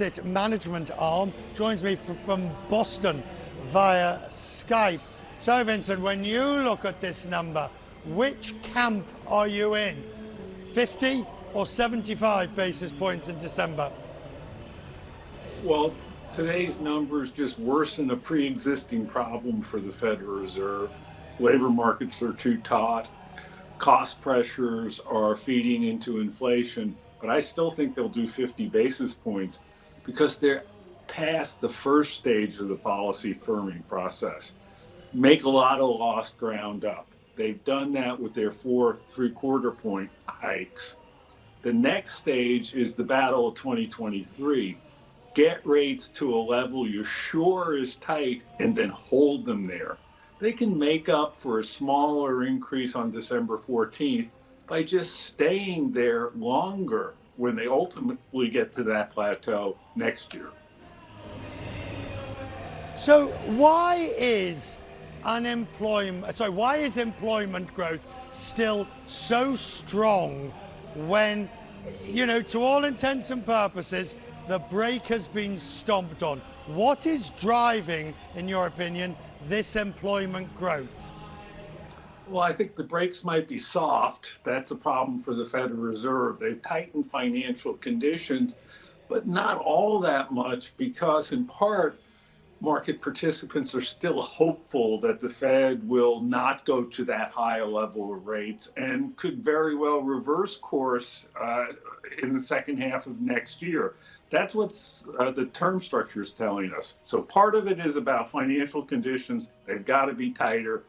asset management arm, joins me from Boston via Skype. So Vincent, when you look at this number, which camp are you in? 50 or 75 basis points in December? Well, today's numbers just worsen a pre-existing problem for the Federal Reserve. Labor markets are too taut. Cost pressures are feeding into inflation, but I still think they'll do 50 basis points because they're past the first stage of the policy firming process. Make a lot of lost ground up. They've done that with their 4 3/4 point hikes. The next stage is the battle of 2023. Get rates to a level you're sure is tight and then hold them there. They can make up for a smaller increase on December 14th by just staying there longer when they ultimately get to that plateau next year. So why is employment growth still so strong when, to all intents and purposes, the brake has been stomped on? What is driving, in your opinion, this employment growth? Well, I think the brakes might be soft. That's a problem for the Federal Reserve. They've tightened financial conditions, but not all that much because, in part, market participants are still hopeful that the Fed will not go to that high a level of rates and could very well reverse course in the second half of next year. That's what the term structure is telling us. So part of it is about financial conditions. They've got to be tighter.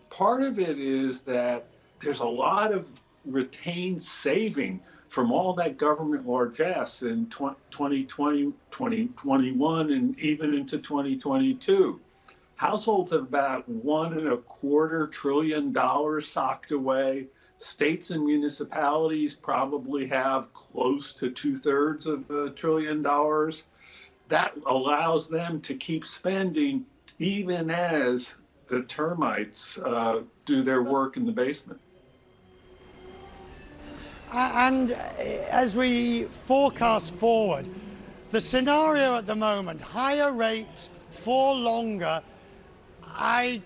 Part of it is that there's a lot of retained saving from all that government largesse in 2020, 2021, and even into 2022. Households have about $1.25 trillion socked away. States and municipalities probably have close to 2/3 of $1 trillion. That allows them to keep spending even as the termites do their work in the basement. And as we forecast forward, the scenario at the moment, higher rates for longer, I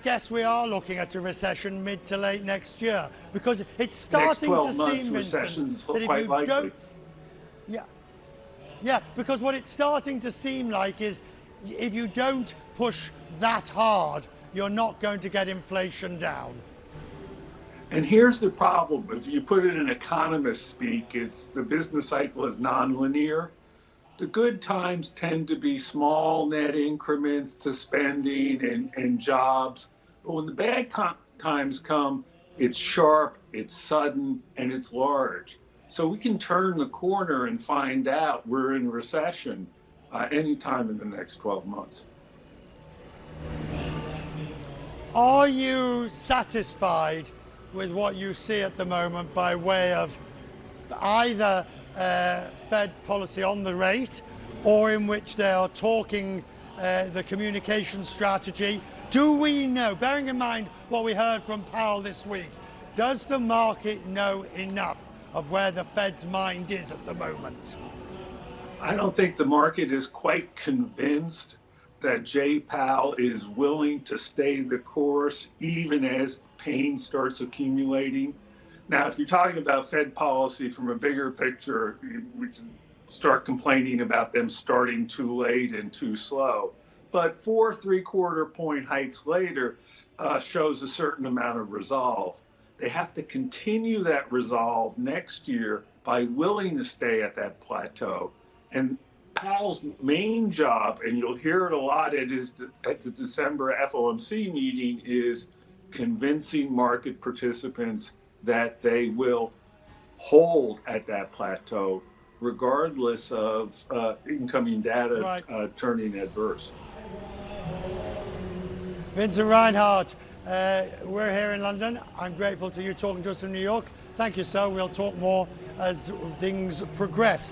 guess we are looking at a recession mid to late next year, because it's starting to seem, Vincent, that if you don't, because what it's starting to seem like is if you don't push that hard, you're not going to get inflation down. And here's the problem. If you put it in economist speak, it's the business cycle is nonlinear. The good times tend to be small net increments to spending and jobs. But when the bad times come, it's sharp, it's sudden, and it's large. So we can turn the corner and find out we're in recession anytime in the next 12 months. Are you satisfied with what you see at the moment by way of either Fed policy on the rate, or in which they are talking the communication strategy? Do we know, bearing in mind what we heard from Powell this week, does the market know enough of where the Fed's mind is at the moment? I don't think the market is quite convinced that Jay Powell is willing to stay the course even as pain starts accumulating. Now, if you're talking about Fed policy from a bigger picture, we can start complaining about them starting too late and too slow. But 4 3/4 point hikes later shows a certain amount of resolve. They have to continue that resolve next year by willing to stay at that plateau. And Powell's main job, and you'll hear it a lot at the December FOMC meeting, is convincing market participants that they will hold at that plateau regardless of incoming data turning adverse. Vincent Reinhart, we're here in London. I'm grateful to you talking to us in New York. Thank you, sir. We'll talk more as things progress.